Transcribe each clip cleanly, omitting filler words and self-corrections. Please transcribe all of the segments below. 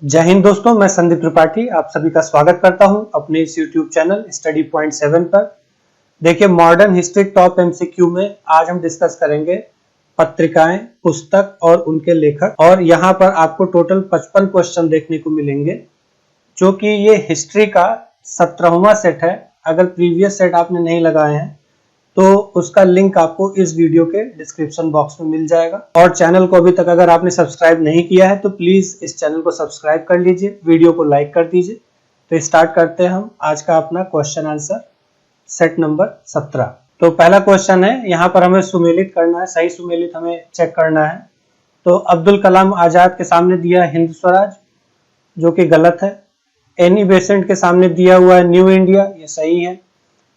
जय हिंद दोस्तों, मैं संदीप त्रिपाठी आप सभी का स्वागत करता हूं अपने इस YouTube चैनल स्टडी पॉइंट 7 पर। देखिए, मॉडर्न हिस्ट्री टॉप एमसीक्यू में आज हम डिस्कस करेंगे पत्रिकाएं, पुस्तक और उनके लेखक। और यहाँ पर आपको टोटल 55 क्वेश्चन देखने को मिलेंगे, जो कि ये हिस्ट्री का 17वां सेट है। अगर प्रीवियस सेट आपने नहीं लगाए हैं तो उसका लिंक आपको इस वीडियो के डिस्क्रिप्शन बॉक्स में मिल जाएगा। और चैनल को अभी तक अगर आपने सब्सक्राइब नहीं किया है तो प्लीज इस चैनल को सब्सक्राइब कर लीजिए, वीडियो को लाइक कर दीजिए। तो स्टार्ट करते हैं हम आज का अपना क्वेश्चन आंसर सेट नंबर 17। तो पहला क्वेश्चन है, यहाँ पर हमें सुमेलित करना है, सही सुमेलित हमें चेक करना है। तो अब्दुल कलाम आजाद के सामने दिया हिंद स्वराज, जो कि गलत है। एनी बेसेंट के सामने दिया हुआ है न्यू इंडिया, ये सही है।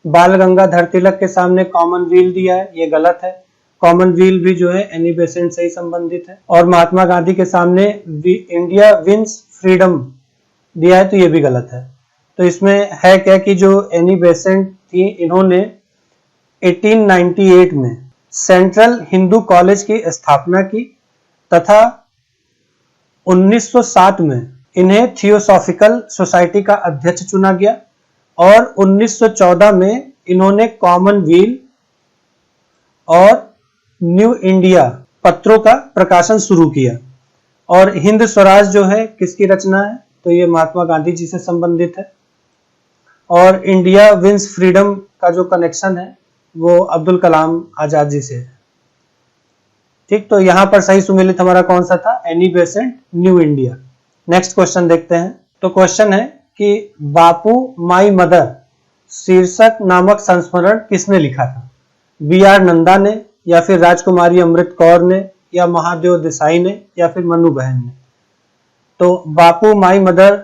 बाल गंगाधर तिलक के सामने कॉमनवेल्थ दिया है, ये गलत है। कॉमनवेल्थ भी जो है एनी बेसेंट से ही संबंधित है। और महात्मा गांधी के सामने इंडिया विंस फ्रीडम दिया है, तो ये भी गलत है। तो इसमें है क्या कि जो एनी बेसेंट थी, इन्होंने 1898 में सेंट्रल हिंदू कॉलेज की स्थापना की तथा 1907 में इन्हें थियोसॉफिकल सोसाइटी का अध्यक्ष चुना गया और 1914 में इन्होंने कॉमनवेल्थ और न्यू इंडिया पत्रों का प्रकाशन शुरू किया। और हिंद स्वराज जो है किसकी रचना है, तो ये महात्मा गांधी जी से संबंधित है। और इंडिया विंस फ्रीडम का जो कनेक्शन है वो अब्दुल कलाम आजाद जी से है। ठीक, तो यहां पर सही सुमेलित हमारा कौन सा था, Annie Besant new India. Next question देखते हैं। तो क्वेश्चन है कि बापू माई मदर शीर्षक नामक संस्मरण किसने लिखा था, बी आर नंदा ने, या फिर राजकुमारी अमृत कौर ने, या महादेव देसाई ने, या फिर मनु बहन ने। तो बापू माई मदर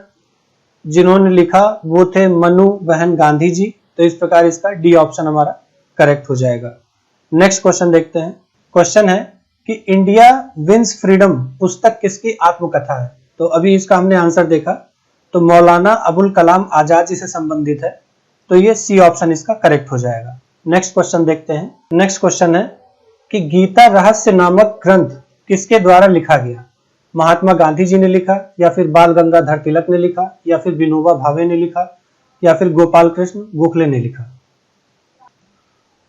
जिन्होंने लिखा वो थे मनु बहन गांधी जी। तो इस प्रकार इसका डी ऑप्शन हमारा करेक्ट हो जाएगा। नेक्स्ट क्वेश्चन देखते हैं। क्वेश्चन है कि इंडिया विंस फ्रीडम पुस्तक किसकी आत्मकथा है। तो अभी इसका हमने आंसर देखा, तो मौलाना अबुल कलाम आजाद जी से संबंधित है, तो ये सी ऑप्शन इसका करेक्ट हो जाएगा। नेक्स्ट क्वेश्चन देखते हैं। नेक्स्ट क्वेश्चन है कि गीता रहस्य नामक ग्रंथ किसके द्वारा लिखा गया, महात्मा गांधी जी ने लिखा, या फिर बाल गंगाधर तिलक ने लिखा, या फिर विनोबा भावे ने लिखा, या फिर गोपाल कृष्ण गोखले ने लिखा।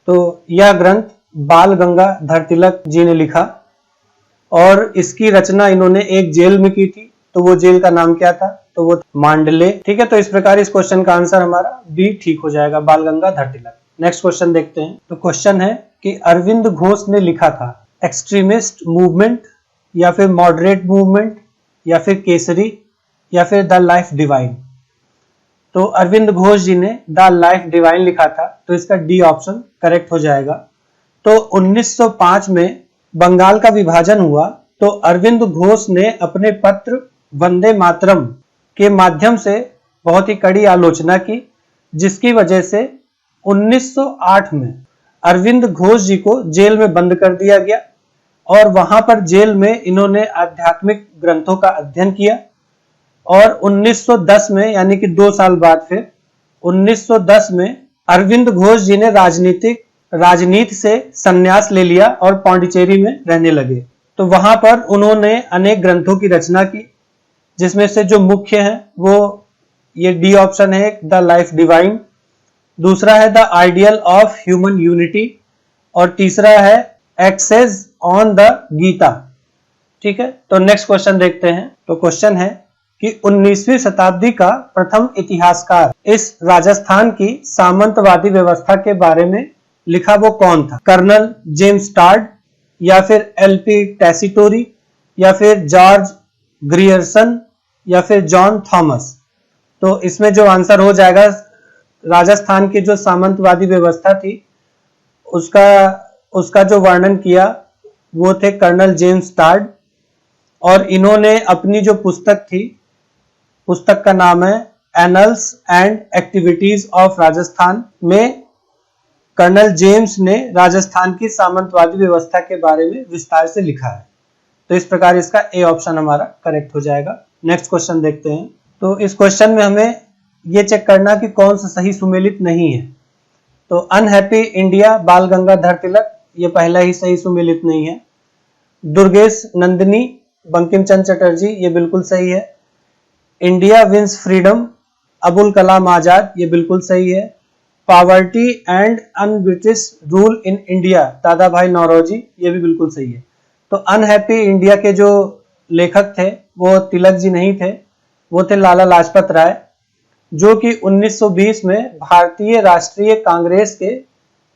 तो यह ग्रंथ बाल गंगाधर तिलक जी ने लिखा और इसकी रचना इन्होंने एक जेल में की थी। तो वो जेल का नाम क्या था, तो वो मांडले। ठीक है, तो इस प्रकार इस क्वेश्चन का आंसर हमारा बी ठीक हो जाएगा, बाल गंगाधर तिलक। नेक्स्ट क्वेश्चन देखते हैं। तो क्वेश्चन है कि अरविंद घोष ने लिखा था एक्सट्रीमिस्ट मूवमेंट, या फिर मॉडरेट मूवमेंट, या फिर केसरी, या फिर द लाइफ डिवाइन। तो अरविंद घोष जी ने द लाइफ डिवाइन लिखा था, तो इसका डी ऑप्शन करेक्ट हो जाएगा। तो 1905 में बंगाल का विभाजन हुआ, तो अरविंद घोष ने अपने पत्र वंदे मातरम के माध्यम से बहुत ही कड़ी आलोचना की, जिसकी वजह से 1908 में अरविंद घोष जी को जेल में बंद कर दिया गया। और वहां पर जेल में इन्होंने आध्यात्मिक ग्रंथों का अध्ययन किया। और 1910 में, यानी कि 2 साल बाद, फिर 1910 में अरविंद घोष जी ने राजनीति से संन्यास ले लिया और पांडिचेरी में रहने लगे। तो वहां पर उन्होंने अनेक ग्रंथों की रचना की, जिसमें से जो मुख्य है वो ये डी ऑप्शन है, द लाइफ डिवाइन। दूसरा है the ideal of human unity, और तीसरा है एक्सेस ऑन द गीता। ठीक है, तो नेक्स्ट क्वेश्चन देखते हैं। तो क्वेश्चन है कि 19वीं शताब्दी का प्रथम इतिहासकार इस राजस्थान की सामंतवादी व्यवस्था के बारे में लिखा वो कौन था, कर्नल जेम्स टार्ड, या फिर एलपी टैसिटोरी, या फिर जॉर्ज ग्रियर्सन, या फिर जॉन थॉमस। तो इसमें जो आंसर हो जाएगा, राजस्थान की जो सामंतवादी व्यवस्था थी उसका जो वर्णन किया वो थे कर्नल जेम्स टार्ड। और इन्होंने अपनी जो पुस्तक थी, पुस्तक का नाम है annuls and activities of Rajasthan, में कर्नल जेम्स ने राजस्थान की सामंतवादी व्यवस्था के बारे में विस्तार से लिखा है। तो इस प्रकार इसका ए ऑप्शन हमारा करेक्ट हो जाएगा। नेक्स्ट क्वेश्चन देखते हैं। तो इस क्वेश्चन में हमें ये चेक करना कि कौन सा सही सुमेलित नहीं है। तो अनहैप्पी इंडिया बाल गंगाधर तिलक, ये पहला ही सही सुमेलित नहीं है। दुर्गेश नंदिनी बंकिम चंद्र चटर्जी, ये बिल्कुल सही है। India wins freedom, Abul Kalam Azad, ये बिल्कुल सही है। Poverty and un-British rule in India, दादा भाई नौरोजी, ये भी बिल्कुल सही है। तो अनहैप्पी इंडिया के जो लेखक थे वो तिलक जी नहीं थे, वो थे लाला लाजपत राय, जो कि 1920 में भारतीय राष्ट्रीय कांग्रेस के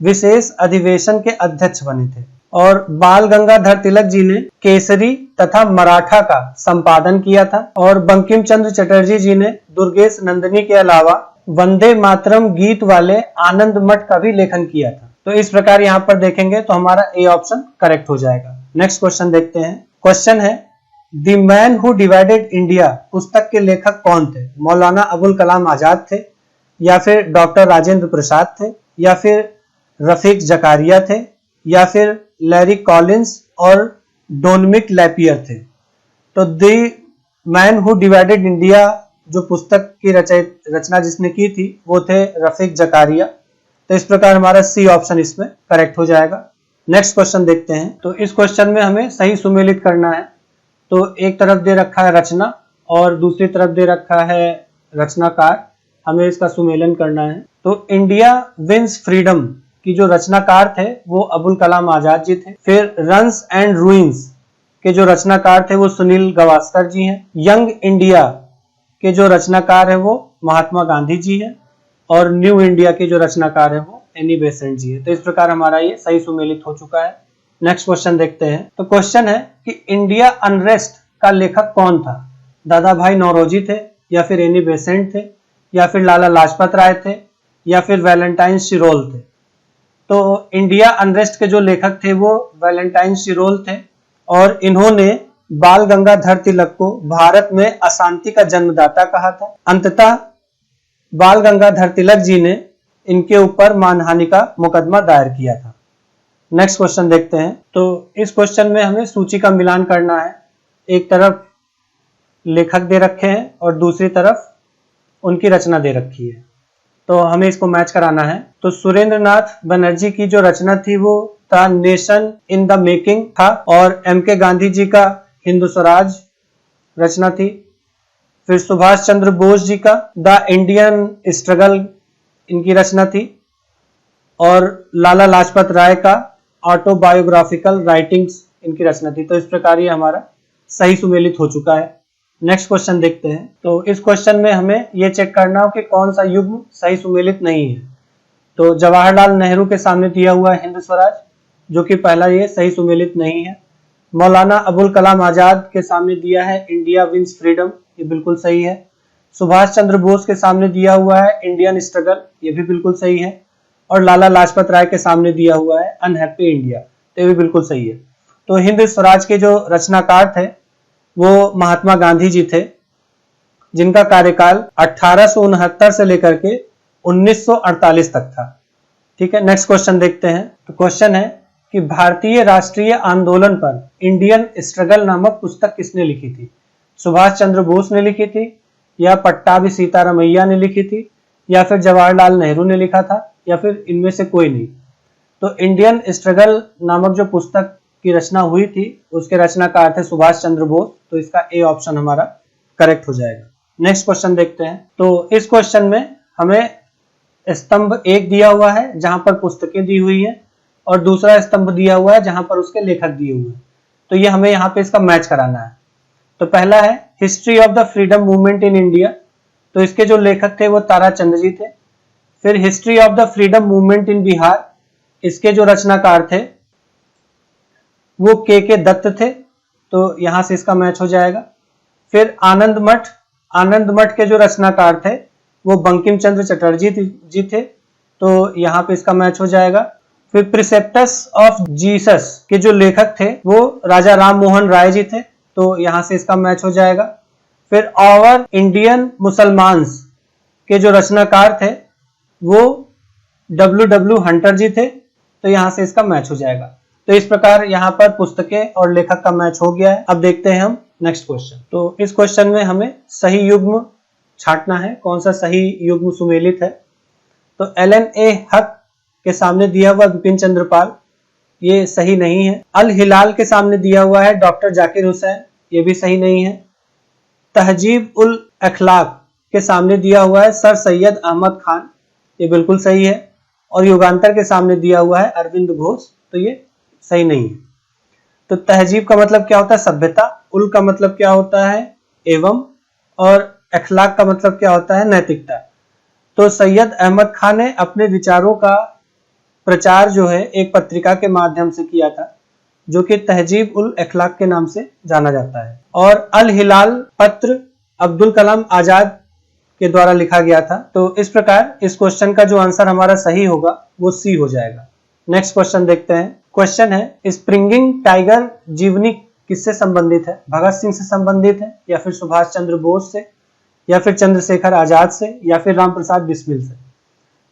विशेष अधिवेशन के अध्यक्ष बने थे। और बाल गंगाधर तिलक जी ने केसरी तथा मराठा का संपादन किया था। और बंकिम चंद्र चटर्जी जी ने दुर्गेश नंदिनी के अलावा वंदे मातरम गीत वाले आनंद मठ का भी लेखन किया था। तो इस प्रकार यहाँ पर देखेंगे तो हमारा ए ऑप्शन करेक्ट हो जाएगा। नेक्स्ट क्वेश्चन देखते हैं। क्वेश्चन है the man who divided India पुस्तक के लेखक कौन थे? मौलाना अबुल कलाम आजाद थे, या फिर डॉक्टर राजेंद्र प्रसाद थे, या फिर रफीक जकारिया थे, या फिर लैरी कॉलिंस और डोनमिक लैपियर थे। तो the man who divided India जो पुस्तक की रचना जिसने की थी वो थे रफीक जकारिया। तो इस प्रकार हमारा सी ऑप्शन इसमें करेक्ट हो जाएगा। नेक्स्ट क्वेश्चन देखते हैं। तो इस क्वेश्चन में हमें सही सुमेलित करना है। तो एक तरफ दे रखा है रचना और दूसरी तरफ दे रखा है रचनाकार, हमें इसका सुमेलन करना है। तो इंडिया विंस फ्रीडम की जो रचनाकार थे वो अबुल कलाम आजाद जी थे। फिर रन्स एंड रूइंस के जो रचनाकार थे वो सुनील गावस्कर जी हैं। यंग इंडिया के जो रचनाकार है वो महात्मा गांधी जी हैं। और न्यू इंडिया के जो रचनाकार है वो एनी बेसेंट जी है। तो इस प्रकार हमारा ये सही सुमेलित हो चुका है। नेक्स्ट क्वेश्चन देखते हैं। तो क्वेश्चन है कि इंडिया अनरेस्ट का लेखक कौन था? दादा भाई नौरोजी थे, या फिर एनी बेसेंट थे, या फिर लाला लाजपत राय थे, या फिर वैलेंटाइन शिरोल थे। तो इंडिया अनरेस्ट के जो लेखक थे वो वैलेंटाइन शिरोल थे और इन्होंने बाल गंगाधर तिलक को भारत में अशांति का जन्मदाता कहा था। अंततः बाल गंगाधर तिलक जी ने इनके ऊपर मानहानि का मुकदमा दायर किया था। नेक्स्ट क्वेश्चन देखते हैं। तो इस क्वेश्चन में हमें सूची का मिलान करना है। एक तरफ लेखक दे रखे हैं और दूसरी तरफ उनकी रचना दे रखी है, तो हमें इसको मैच कराना है। तो सुरेंद्र नाथ बनर्जी की जो रचना थी वो था नेशन इन द मेकिंग था, और एम के गांधी जी का हिंदू स्वराज रचना थी। फिर सुभाष चंद्र बोस जी का द इंडियन स्ट्रगल इनकी रचना थी, और लाला लाजपत राय का ऑटोबायोग्राफिकल राइटिंग्स इनकी रचना थी। तो इस प्रकार ये हमारा सही सुमेलित हो चुका है। नेक्स्ट क्वेश्चन देखते हैं। तो इस क्वेश्चन में हमें ये चेक करना हो कि कौन सा युग्म सही सुमेलित नहीं है। तो जवाहरलाल नेहरू के सामने दिया हुआ है हिंद स्वराज, जो कि पहला ये सही सुमेलित नहीं है। मौलाना अबुल कलाम आजाद के सामने दिया है इंडिया विंस फ्रीडम, ये बिल्कुल सही है। सुभाष चंद्र बोस के सामने दिया हुआ है इंडियन स्ट्रगल, ये भी बिल्कुल सही है। और लाला लाजपत राय के सामने दिया हुआ है अनहैप्पी इंडिया, तो ये भी बिल्कुल सही है। तो हिंद स्वराज के जो रचनाकार थे वो महात्मा गांधी जी थे, जिनका कार्यकाल 1869 से लेकर के 1948 तक था। ठीक है, नेक्स्ट क्वेश्चन देखते हैं। तो क्वेश्चन है कि भारतीय राष्ट्रीय आंदोलन पर इंडियन स्ट्रगल नामक पुस्तक किसने लिखी थी? सुभाष चंद्र बोस ने लिखी थी, या पट्टाभी सीतारामैया ने लिखी थी, या फिर जवाहरलाल नेहरू ने लिखा था, या फिर इनमें से कोई नहीं। तो इंडियन स्ट्रगल नामक जो पुस्तक की रचना हुई थी उसके रचनाकार थे सुभाष चंद्र बोस। तो इसका ए ऑप्शन हमारा करेक्ट हो जाएगा। नेक्स्ट क्वेश्चन देखते हैं। तो इस क्वेश्चन में हमें स्तंभ 1 दिया हुआ है जहां पर पुस्तकें दी हुई है, और दूसरा स्तंभ दिया हुआ है जहां पर उसके लेखक दिए हुए हैं। तो ये हमें यहाँ पे इसका मैच कराना है। तो पहला है history of the freedom movement in India, तो इसके जो लेखक थे वो ताराचंद जी थे। फिर history of the freedom movement in Bihar, इसके जो रचनाकार थे वो के दत्त थे, तो यहां से इसका मैच हो जाएगा। फिर आनंद मठ के जो रचनाकार थे वो बंकिम चंद्र चटर्जी जी थे, तो यहाँ पे इसका मैच हो जाएगा। फिर प्रिसेप्टस ऑफ जीसस के जो लेखक थे वो राजा राम मोहन राय जी थे, तो यहां से इसका मैच हो जाएगा। फिर आवर इंडियन मुसलमान्स के जो रचनाकार थे वो W हंटर जी थे, तो यहां से इसका मैच हो जाएगा। तो इस प्रकार यहाँ पर पुस्तकें और लेखक का मैच हो गया है। अब देखते हैं हम नेक्स्ट क्वेश्चन। तो इस क्वेश्चन में हमें सही युग्म छांटना है, कौन सा सही युग्म सुमेलित है। तो LNA हक के सामने दिया हुआ विपिन चंद्र पाल, ये सही नहीं है। अल हिलाल के सामने दिया हुआ है डॉक्टर जाकिर हुसैन, ये भी सही नहीं है। तहजीब उल अखलाक के सामने दिया हुआ है सर सैयद अहमद खान, ये बिल्कुल सही है। और युगांतर के सामने दिया हुआ है अरविंद घोष, तो ये सही नहीं है। तो तहजीब का मतलब क्या होता है? सभ्यता। उल का मतलब क्या होता है? एवं। और अखलाक का मतलब क्या होता है? नैतिकता। तो सैयद अहमद खान ने अपने विचारों का प्रचार जो है एक पत्रिका के माध्यम से किया था, जो कि तहजीब उल अखलाक के नाम से जाना जाता है। और अल हिलाल पत्र अब्दुल कलाम आजाद के द्वारा लिखा गया था। तो इस प्रकार इस क्वेश्चन का जो आंसर हमारा सही होगा वो सी हो जाएगा। नेक्स्ट क्वेश्चन देखते हैं। क्वेश्चन है, स्प्रिंगिंग टाइगर जीवनी किससे संबंधित है? भगत सिंह से संबंधित है, या फिर सुभाष चंद्र बोस से, या फिर चंद्रशेखर आजाद से, या फिर रामप्रसाद बिस्मिल से?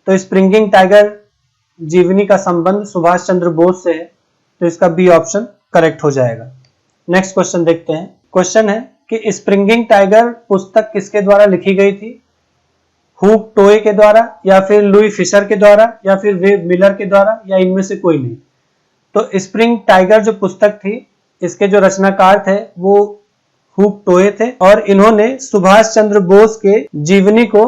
तो स्प्रिंगिंग टाइगर जीवनी का संबंध सुभाष चंद्र बोस से है, तो इसका बी ऑप्शन करेक्ट हो जाएगा। नेक्स्ट क्वेश्चन देखते हैं। क्वेश्चन है कि स्प्रिंगिंग टाइगर पुस्तक किसके द्वारा लिखी गई थी? हुक टोए के द्वारा, या फिर लुई फिशर के द्वारा, या फिर वेब मिलर के द्वारा, या इनमें से कोई नहीं? तो स्प्रिंग टाइगर जो पुस्तक थी, इसके जो रचनाकार थे वो हुक टोए थे, और इन्होंने सुभाष चंद्र बोस के जीवनी को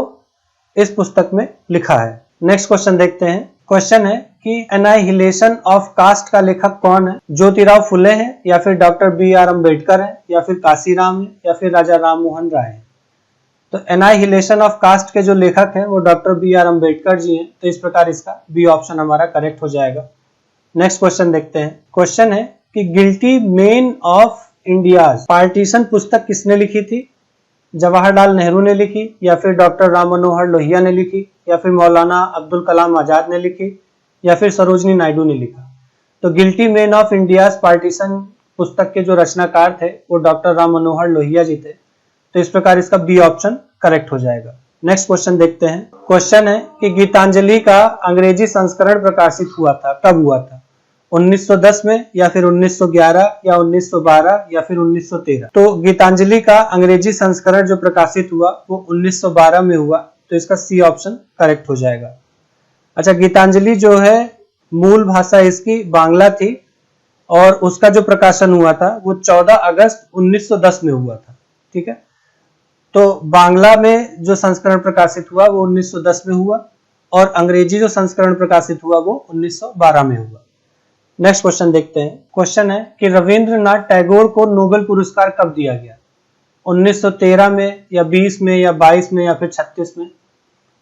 इस पुस्तक में लिखा है। नेक्स्ट क्वेश्चन देखते हैं। क्वेश्चन है कि एनाहिलेशन ऑफ कास्ट का लेखक कौन है? ज्योतिराव फुले हैं, या फिर डॉक्टर बी आर अम्बेडकर है, या फिर काशीराम है, या फिर राजा राम मोहन राय है? तो एनाहिलेशन ऑफ कास्ट के जो लेखक हैं वो doctor B are Ambedkar ji हैं, तो इस प्रकार इसका बी ऑप्शन हमारा करेक्ट हो जाएगा। नेक्स्ट क्वेश्चन देखते हैं। क्वेश्चन है कि guilty main of India's partition पुस्तक किसने लिखी थी? जवाहरलाल नेहरू ने लिखी, या फिर डॉक्टर राम मनोहर लोहिया ने लिखी, या फिर मौलाना अब्दुल कलाम आजाद ने लिखी, या फिर सरोजनी नायडू ने लिखा? तो guilty main of India's partition पुस्तक के जो रचनाकार थे वो डॉक्टर राम मनोहर लोहिया जी थे, तो इस प्रकार इसका बी ऑप्शन करेक्ट हो जाएगा। नेक्स्ट क्वेश्चन देखते हैं। क्वेश्चन है कि गीतांजलि का अंग्रेजी संस्करण प्रकाशित हुआ था, कब हुआ था? 1910 में, या फिर 1911, या 1912, या फिर 1913? तो गीतांजलि का अंग्रेजी संस्करण जो प्रकाशित हुआ वो 1912 में हुआ, तो इसका सी ऑप्शन करेक्ट हो जाएगा। अच्छा, गीतांजलि जो है मूल भाषा इसकी बांग्ला थी, और उसका जो प्रकाशन हुआ था वो 14 अगस्त 1910 में हुआ था। ठीक है, तो बांग्ला में जो संस्करण प्रकाशित हुआ वो 1910 में हुआ, और अंग्रेजी जो संस्करण प्रकाशित हुआ वो 1912 में हुआ। नेक्स्ट क्वेश्चन देखते हैं। क्वेश्चन है कि रविंद्रनाथ टैगोर को नोबेल पुरस्कार कब दिया गया? 1913 में, या 20 में, या 22 में, या फिर 36 में?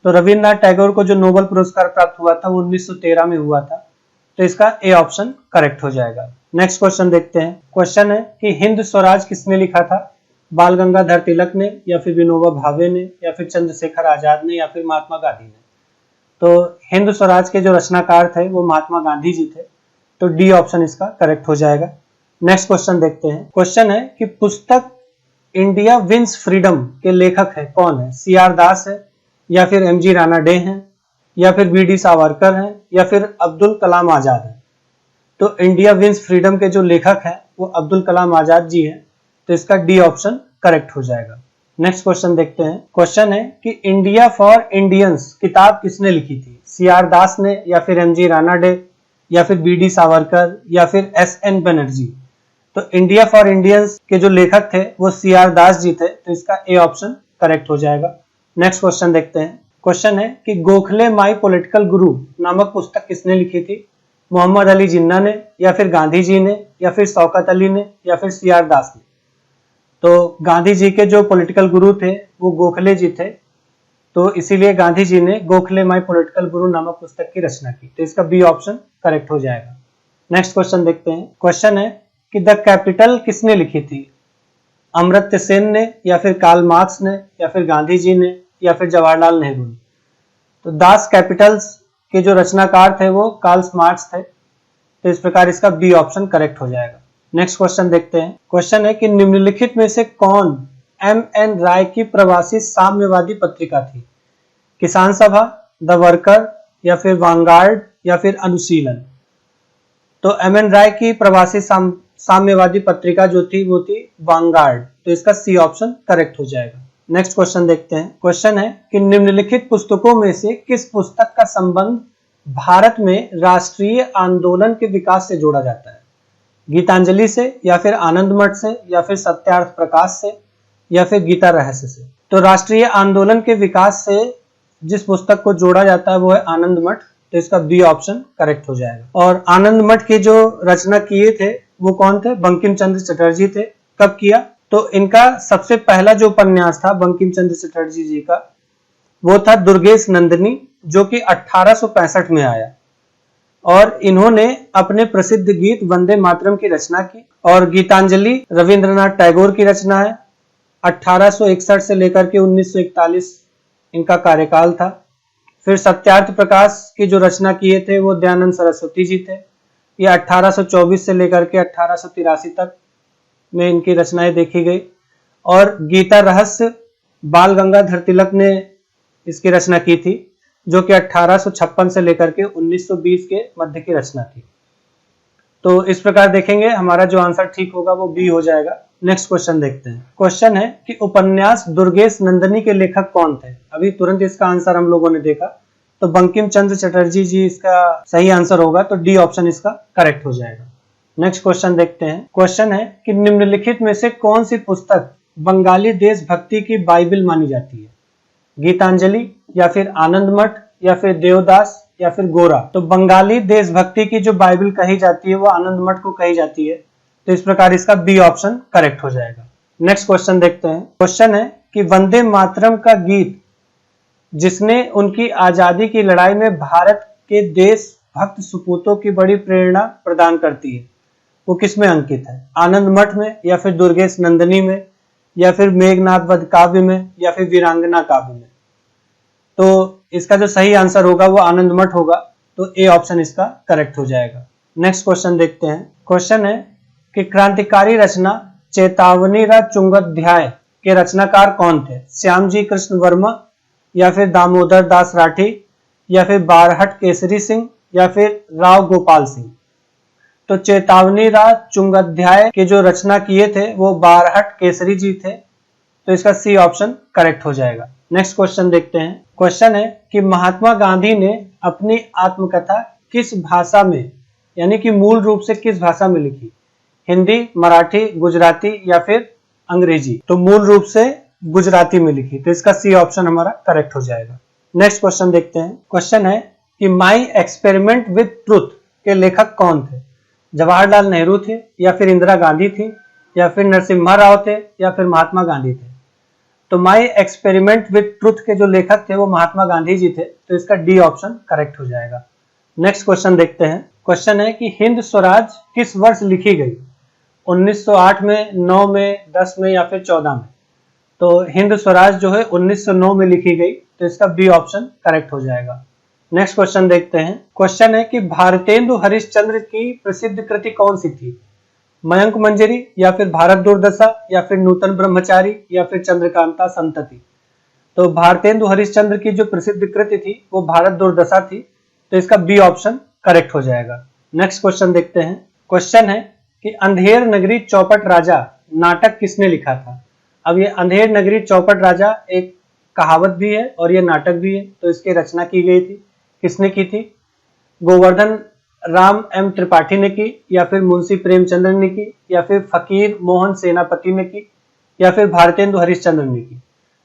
तो रविंद्रनाथ टैगोर को जो नोबेल पुरस्कार प्राप्त हुआ था वो 1913 में हुआ था, तो इसका ए ऑप्शन करेक्ट हो जाएगा। नेक्स्ट क्वेश्चन देखते हैं। क्वेश्चन है कि हिंद स्वराज किसने लिखा था? बाल गंगाधर तिलक ने, या फिर विनोबा भावे ने, या फिर चंद्रशेखर आजाद ने, या फिर महात्मा गांधी ने? तो हिंद स्वराज के जो रचनाकार थे वो महात्मा गांधी जी थे, तो डी ऑप्शन इसका करेक्ट हो जाएगा। नेक्स्ट क्वेश्चन देखते हैं। क्वेश्चन है कि पुस्तक इंडिया विंस फ्रीडम के लेखक है कौन है? सी आर दास है, या फिर एम जी राणा डे हैं, या फिर बी डी सावरकर हैं, या फिर अब्दुल कलाम आजाद हैं? तो इंडिया विंस फ्रीडम के जो लेखक हैं वो अब्दुल कलाम आजाद जी हैं, तो इसका डी ऑप्शन करेक्ट हो जाएगा। नेक्स्ट क्वेश्चन देखते हैं। क्वेश्चन है कि इंडिया फॉर इंडियंस किताब किसने लिखी थी? सी आर दास ने, या फिर एम जी राणा डे, या फिर बी डी सावरकर, या फिर एस एन बनर्जी? तो इंडिया फॉर इंडियंस के जो लेखक थे वो सी आर दास जी थे, तो इसका ए ऑप्शन करेक्ट हो जाएगा। नेक्स्ट क्वेश्चन देखते हैं। क्वेश्चन है कि गोखले माई पॉलिटिकल गुरु नामक पुस्तक किसने लिखी थी? मोहम्मद अली जिन्ना ने, या फिर गांधी जी ने, या फिर शौकत अली ने, या फिर सी आर दास ने? तो गांधी जी के जो पॉलिटिकल गुरु थे वो गोखले जी थे, तो इसीलिए गांधी जी ने गोखले माई पॉलिटिकल गुरु नामक पुस्तक की रचना की, तो इसका बी ऑप्शन करेक्ट हो जाएगा। नेक्स्ट क्वेश्चन देखते हैं। क्वेश्चन है कि द कैपिटल किसने लिखी थी? अमर्त्य सेन ने, या फिर कार्ल मार्क्स ने, या फिर गांधी जी ने, या फिर जवाहरलाल नेहरू ने? तो दास कैपिटल्स के जो रचनाकार थे वो कार्ल मार्क्स थे, तो इस प्रकार इसका बी ऑप्शन करेक्ट हो जाएगा। नेक्स्ट क्वेश्चन देखते हैं। क्वेश्चन है कि निम्नलिखित में से कौन एम एन राय की प्रवासी साम्यवादी पत्रिका थी? किसान सभा, द वर्कर, या फिर वांगार्ड, या फिर अनुशीलन? तो एम एन राय की प्रवासी साम्यवादी पत्रिका जो थी वो थी वांगार्ड, तो इसका सी ऑप्शन करेक्ट हो जाएगा। नेक्स्ट क्वेश्चन देखते हैं। क्वेश्चन है कि निम्नलिखित पुस्तकों में से किस पुस्तक का संबंध भारत में राष्ट्रीय आंदोलन के विकास से जोड़ा जाता है? गीतांजलि से, या फिर आनंद मठ से, या फिर सत्यार्थ प्रकाश से, या फिर गीता रहस्य से। तो राष्ट्रीय आंदोलन के विकास से जिस पुस्तक को जोड़ा जाता है वो है आनंद मठ, तो इसका बी ऑप्शन करेक्ट हो जाएगा। और आनंद मठ के जो रचना किए थे वो कौन थे? बंकिम चंद्र चटर्जी थे। कब किया? तो इनका सबसे पहला जो उपन्यास था बंकिम चंद्र चटर्जी जी का वो था दुर्गेश नंदिनी, जो कि 1865 में आया। और इन्होंने अपने प्रसिद्ध गीत वंदे मातरम की रचना की। और गीतांजलि रविंद्रनाथ टैगोर की रचना है। 1861 से लेकर के 1941 इनका कार्यकाल था। फिर सत्यार्थ प्रकाश की जो रचना किए थे वो दयानंद सरस्वती जी थे। ये 1824 से लेकर के 1883 तक में इनकी रचनाएं देखी गई। और गीता रहस्य बाल गंगाधर तिलक ने इसकी रचना की थी, जो कि 1856 से लेकर के 1920 के मध्य की रचना थी। तो इस प्रकार देखेंगे हमारा जो आंसर ठीक होगा वो बी हो जाएगा। नेक्स्ट क्वेश्चन देखते हैं। क्वेश्चन है कि उपन्यास दुर्गेश नंदिनी के लेखक कौन थे? अभी तुरंत इसका आंसर हम लोगों ने देखा, तो बंकिम चंद्र चटर्जी जी इसका सही आंसर होगा, तो डी ऑप्शन इसका करेक्ट हो जाएगा। नेक्स्ट क्वेश्चन देखते हैं। क्वेश्चन है कि निम्नलिखित में से कौन सी पुस्तक बंगाली देशभक्ति की बाइबल मानी जाती है? गीतांजलि, या फिर आनंद मठ, या फिर देवदास, या फिर गोरा। तो बंगाली देशभक्ति की जो बाइबल कही जाती है वो आनंद मठ को कही जाती है, तो इस प्रकार इसका बी ऑप्शन करेक्ट हो जाएगा। नेक्स्ट क्वेश्चन देखते हैं। क्वेश्चन है कि वंदे मातरम का गीत जिसने उनकी आजादी की लड़ाई में भारत के देशभक्त सपूतों की बड़ी प्रेरणा प्रदान करती है, वो किसमें अंकित है? आनंद मठ में, या फिर दुर्गेश नंदिनी में, या फिर मेघनाद वध काव्य में, या फिर वीरांगना काव्य में। तो इसका जो सही आंसर होगा वो आनंद मठ होगा, तो ए ऑप्शन इसका करेक्ट हो जाएगा। नेक्स्ट क्वेश्चन देखते हैं। क्वेश्चन है कि क्रांतिकारी रचना चेतावनी चुंगध्याय के रचनाकार कौन थे? श्यामजी कृष्ण वर्मा, या फिर दामोदर दास राठी, या फिर बारहट केसरी सिंह, या फिर राव गोपाल सिंह। तो चेतावनी चुंगध्याय के जो रचना किए थे वो बारहट केसरी जी थे, तो इसका सी ऑप्शन करेक्ट हो जाएगा। नेक्स्ट क्वेश्चन देखते हैं। क्वेश्चन है कि महात्मा गांधी ने अपनी आत्मकथा किस भाषा में, यानी कि मूल रूप से किस भाषा में लिखी? हिंदी, मराठी, गुजराती, या फिर अंग्रेजी। तो मूल रूप से गुजराती में लिखी, तो इसका सी ऑप्शन हमारा करेक्ट हो जाएगा। नेक्स्ट क्वेश्चन देखते हैं। क्वेश्चन है कि माई एक्सपेरिमेंट विद ट्रुथ के लेखक कौन थे? जवाहरलाल नेहरू थे, या फिर इंदिरा गांधी थी, या फिर नरसिम्हा राव थे, या फिर महात्मा गांधी थे। तो माई एक्सपेरिमेंट विद ट्रुथ के जो लेखक थे वो महात्मा गांधी जी थे, तो इसका डी ऑप्शन करेक्ट हो जाएगा। नेक्स्ट क्वेश्चन देखते हैं। क्वेश्चन है कि हिंद स्वराज किस वर्ष लिखी गई? 1908 में, 9 में, 10 में, या फिर 14 में। तो हिंद स्वराज जो है 1909 में लिखी गई, तो इसका बी ऑप्शन करेक्ट हो जाएगा। नेक्स्ट क्वेश्चन देखते हैं। क्वेश्चन है कि भारतेंदु हरिश्चंद्र की प्रसिद्ध कृति कौन सी थी? मयंक मंजरी, या फिर भारत दुर्दशा, या फिर नूतन ब्रह्मचारी, या फिर चंद्रकांता संतति। तो भारतेंदु हरिश्चंद्र की जो प्रसिद्ध कृति थी वो भारत दुर्दशा थी, तो इसका बी ऑप्शन करेक्ट हो जाएगा। नेक्स्ट क्वेश्चन देखते हैं। क्वेश्चन है कि अंधेर नगरी चौपट राजा नाटक किसने लिखा था? अब ये अंधेर नगरी चौपट राजा एक कहावत भी है और ये नाटक भी है, तो इसकी रचना की गई थी। किसने की थी? गोवर्धन राम एम त्रिपाठी ने की, या फिर मुंशी प्रेमचंद्र ने की, या फिर फकीर मोहन सेनापति ने की, या फिर भारतेंदु हरिश्चंद्र ने की।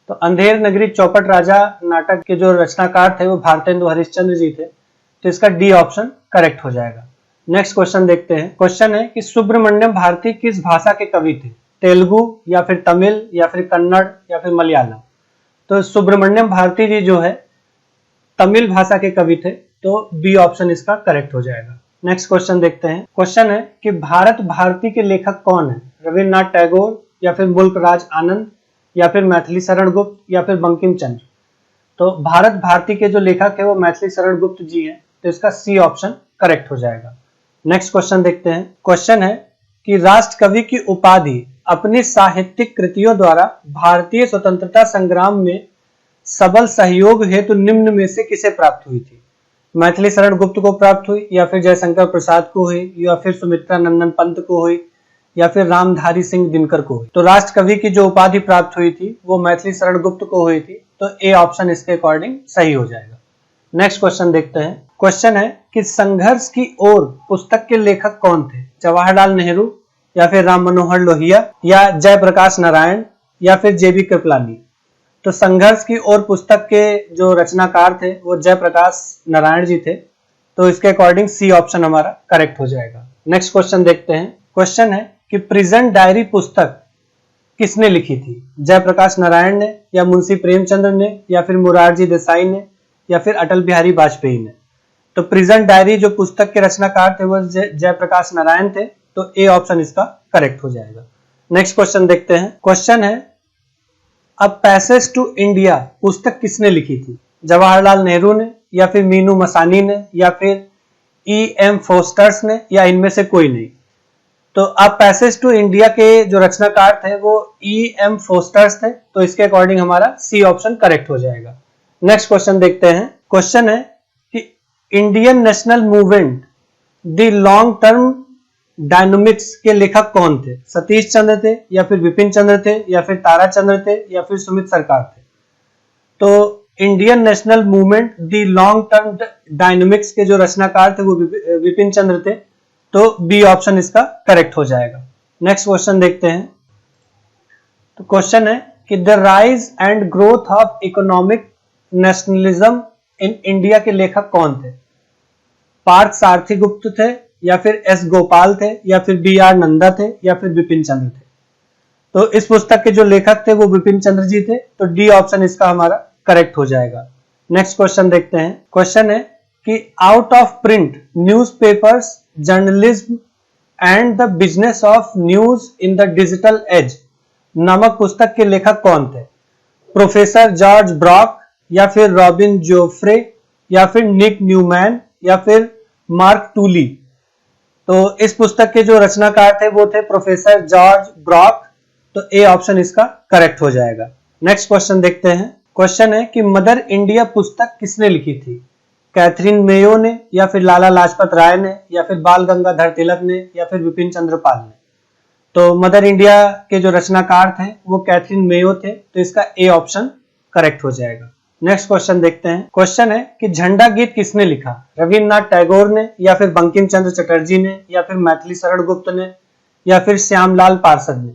तो अंधेर नगरी चौपट राजा नाटक के जो रचनाकार थे वो भारतेंदु हरिश्चंद्र जी थे, तो इसका डी ऑप्शन करेक्ट हो जाएगा। नेक्स्ट क्वेश्चन देखते हैं। क्वेश्चन है कि सुब्रमण्यम भारती किस भाषा के कवि थे? तेलुगु, या फिर तमिल, या फिर कन्नड़, या फिर मलयालम। तो सुब्रमण्यम भारती जी जो है तमिल भाषा के कवि थे, तो बी ऑप्शन इसका करेक्ट हो जाएगा। नेक्स्ट क्वेश्चन देखते हैं। क्वेश्चन है कि भारत भारती के लेखक कौन है? रविन्द्रनाथ टैगोर, या फिर मुल्क राज आनंद, या फिर मैथिली शरण गुप्त, या फिर बंकिम चंद्र। तो भारत भारती के जो लेखक है वो मैथिली शरण गुप्त जी हैं, तो इसका सी ऑप्शन करेक्ट हो जाएगा। नेक्स्ट क्वेश्चन देखते हैं। क्वेश्चन है कि राष्ट्र कवि की उपाधि अपनी साहित्यिक कृतियों द्वारा भारतीय स्वतंत्रता संग्राम में सबल सहयोग हेतु निम्न में से किसे प्राप्त हुई थी? मैथिली शरण गुप्त को प्राप्त हुई, या फिर जयशंकर प्रसाद को हुई, या फिर सुमित्रा नंदन पंत को हुई, या फिर रामधारी सिंह दिनकर को हुई। तो राष्ट्र कवि की जो उपाधि प्राप्त हुई थी वो मैथिली शरण गुप्त को हुई थी, तो ए ऑप्शन इसके अकॉर्डिंग सही हो जाएगा। नेक्स्ट क्वेश्चन देखते हैं। क्वेश्चन है कि संघर्ष की ओर पुस्तक के लेखक कौन थे? जवाहरलाल नेहरू, या फिर राम मनोहर लोहिया, या जयप्रकाश नारायण, या फिर जेबी कृपलानी। तो संघर्ष की ओर पुस्तक के जो रचनाकार थे वो जयप्रकाश नारायण जी थे। तो इसके अकॉर्डिंग सी ऑप्शन हमारा करेक्ट हो जाएगा। नेक्स्ट क्वेश्चन देखते हैं। क्वेश्चन है कि प्रेजेंट डायरी पुस्तक किसने लिखी थी? जयप्रकाश नारायण ने, या मुंशी प्रेमचंद्र ने, या फिर मुरारजी देसाई ने, या फिर अटल बिहारी वाजपेयी ने। तो प्रेजेंट डायरी जो पुस्तक के रचनाकार थे वो जयप्रकाश नारायण थे। तो ए ऑप्शन इसका करेक्ट हो जाएगा। नेक्स्ट क्वेश्चन देखते हैं। क्वेश्चन है अ पैसेज टू इंडिया पुस्तक किसने लिखी थी? जवाहरलाल नेहरू ने, या फिर मीनू मसानी ने, या फिर E.M. फोस्टर्स ने, या इनमें से कोई नहीं। तो अब पैसेज टू इंडिया के जो रचनाकार थे वो E.M. फोस्टर्स थे। तो इसके अकॉर्डिंग हमारा सी ऑप्शन करेक्ट हो जाएगा। नेक्स्ट क्वेश्चन देखते हैं। क्वेश्चन है कि Indian national movement the long term dynamics के लेखक कौन थे? सतीश चंद्र थे, या फिर विपिन चंद्र थे, या फिर तारा चंद्र थे, या फिर सुमित सरकार थे। तो Indian national movement the long term dynamics के जो रचनाकार थे वो विपिन चंद्र थे। तो बी ऑप्शन इसका करेक्ट हो जाएगा। नेक्स्ट क्वेश्चन देखते हैं। तो क्वेश्चन है कि the rise and growth of economic nationalism in India के लेखक कौन थे? पार्थ सारथी गुप्त थे, या फिर एस गोपाल थे, या फिर B.R. नंदा थे, या फिर विपिन चंद्र थे। तो इस पुस्तक के जो लेखक थे वो विपिन चंद्र जी थे। तो डी ऑप्शन इसका हमारा करेक्ट हो जाएगा। नेक्स्ट क्वेश्चन देखते हैं। क्वेश्चन है कि out of print newspapers journalism and the business of news in the digital age नामक पुस्तक के लेखक कौन थे? प्रोफेसर जॉर्ज ब्रॉक, या फिर रॉबिन जोफ्रे, या फिर निक न्यूमैन, या फिर मार्क टूली। तो इस पुस्तक के जो रचनाकार थे वो थे प्रोफेसर जॉर्ज ब्रॉक। तो ए ऑप्शन इसका करेक्ट हो जाएगा। नेक्स्ट क्वेश्चन देखते हैं। क्वेश्चन है कि मदर इंडिया पुस्तक किसने लिखी थी? कैथरीन मेयो ने, या फिर लाला लाजपत राय ने, या फिर बाल गंगाधर तिलक ने, या फिर विपिन चंद्र पाल ने। तो मदर इंडिया के जो रचनाकार थे वो कैथरीन मेयो थे। तो इसका ए ऑप्शन करेक्ट हो जाएगा। नेक्स्ट क्वेश्चन देखते हैं। क्वेश्चन है कि झंडा गीत किसने लिखा? रविन्द्रनाथ टैगोर ने, या फिर बंकिम चंद्र चटर्जी ने, या फिर मैथिली शरण गुप्त ने, या फिर श्यामलाल पार्षद ने।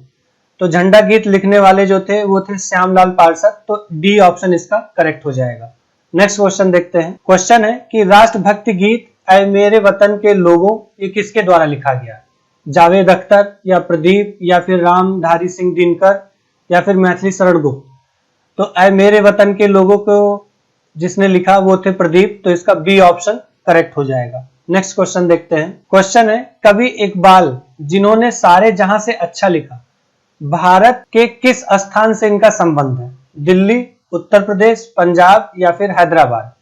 तो झंडा गीत लिखने वाले जो थे वो थे श्यामलाल पार्षद। तो डी ऑप्शन इसका करेक्ट हो जाएगा। नेक्स्ट क्वेश्चन देखते हैं। क्वेश्चन है कि राष्ट्रभक्ति गीत ऐ मेरे वतन के लोगों ये किसके द्वारा लिखा गया? जावेद अख्तर, या प्रदीप, या फिर रामधारी सिंह दिनकर, या फिर मैथिली शरण गुप्त। तो ऐ मेरे वतन के लोगों को जिसने लिखा वो थे प्रदीप। तो इसका बी ऑप्शन करेक्ट हो जाएगा। नेक्स्ट क्वेश्चन देखते हैं। क्वेश्चन है कवि इकबाल जिन्होंने सारे जहां से अच्छा लिखा, भारत के किस स्थान से इनका संबंध है? दिल्ली, उत्तर प्रदेश, पंजाब, या फिर हैदराबाद।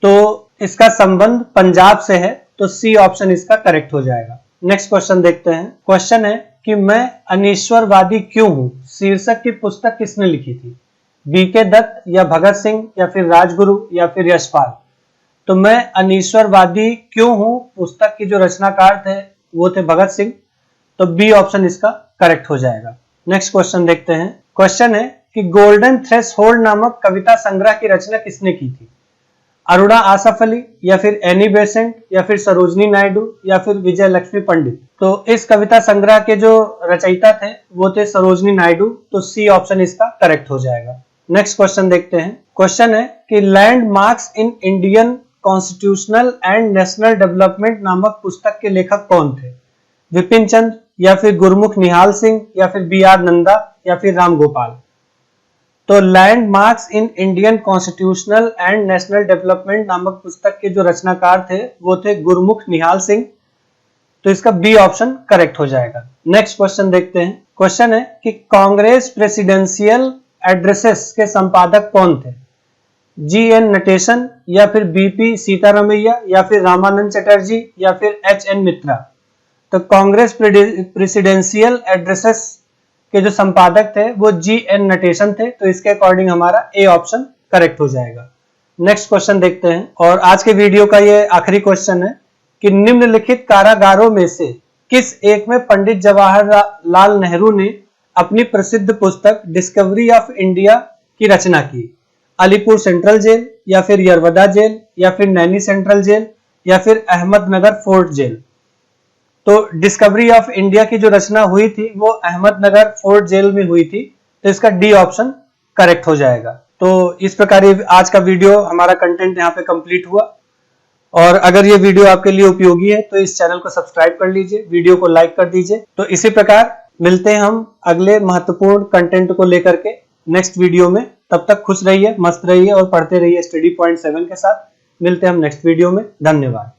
तो इसका संबंध पंजाब से है। तो सी ऑप्शन इसका करेक्ट हो जाएगा। नेक्स्ट क्वेश्चन देखते हैं। क्वेश्चन है कि मैं अनिश्वरवादी क्यों हूं शीर्षक की पुस्तक किसने लिखी थी? B.K. दत्त, या भगत सिंह, या फिर राजगुरु, या फिर यशपाल। तो मैं अनिश्वरवादी क्यों हूं पुस्तक की जो रचनाकार थे वो थे भगत सिंह। तो बी ऑप्शन इसका करेक्ट हो जाएगा। नेक्स्ट क्वेश्चन देखते हैं। क्वेश्चन है कि गोल्डन थ्रेशोल्ड नामक कविता संग्रह की रचना किसने की थी? अरुणा आसफ अली, या फिर एनी बेसेंट, या फिर सरोजनी नायडू, या फिर विजय लक्ष्मी पंडित। तो इस कविता संग्रह के जो रचयिता थे वो थे सरोजनी नायडू। तो सी ऑप्शन इसका करेक्ट हो जाएगा। नेक्स्ट क्वेश्चन देखते हैं। क्वेश्चन है कि landmarks in Indian constitutional and national development नामक पुस्तक के लेखक कौन थे? विपिन चंद्र, या फिर गुरमुख निहाल सिंह, या फिर B.R. नंदा, या फिर राम गोपाल। तो landmarks in Indian constitutional and national development नामक पुस्तक के जो रचनाकार थे वो थे गुरमुख निहाल सिंह। तो इसका बी ऑप्शन करेक्ट हो जाएगा। नेक्स्ट क्वेश्चन देखते हैं। क्वेश्चन है कि कांग्रेस प्रेसिडेंशियल एड्रेसेस के संपादक कौन थे? G.N. नटेशन, या फिर B.P. सीतारमैया, या फिर रामानंद चटर्जी, या फिर H.N. मित्रा। तो कांग्रेस प्रेसिडेंशियल एड्रेसेस के जो संपादक थे वो G.N. नटेशन थे। तो इसके अकॉर्डिंग हमारा ए ऑप्शन करेक्ट हो जाएगा। नेक्स्ट क्वेश्चन देखते हैं और आज के वीडियो का ये आखिरी क्वेश्चन है कि निम्नलिखित कारागारों में से किस एक में पंडित जवाहरलाल नेहरू ने अपनी प्रसिद्ध पुस्तक डिस्कवरी ऑफ इंडिया की रचना की? अलीपुर सेंट्रल जेल, या फिर यरवदा जेल, या फिर नैनी सेंट्रल जेल, या फिर अहमदनगर फोर्ट जेल। तो डिस्कवरी ऑफ इंडिया की जो रचना हुई थी वो अहमदनगर फोर्ट जेल में हुई थी। तो तो इसका डी ऑप्शन करेक्ट हो जाएगा। तो इस प्रकार ये आज का वीडियो हमारा कंटेंट यहाँ पे कंप्लीट हुआ। और अगर ये वीडियो आपके लिए उपयोगी है तो इस चैनल को सब्सक्राइब कर लीजिए, वीडियो को लाइक कर दीजिए। तो इसी प्रकार मिलते हैं हम अगले महत्वपूर्ण कंटेंट को लेकर के नेक्स्ट वीडियो में। तब तक खुश रहिए, मस्त रहिए और पढ़ते रहिए स्टडी पॉइंट 7 के साथ। मिलते हैं हम नेक्स्ट वीडियो में। धन्यवाद।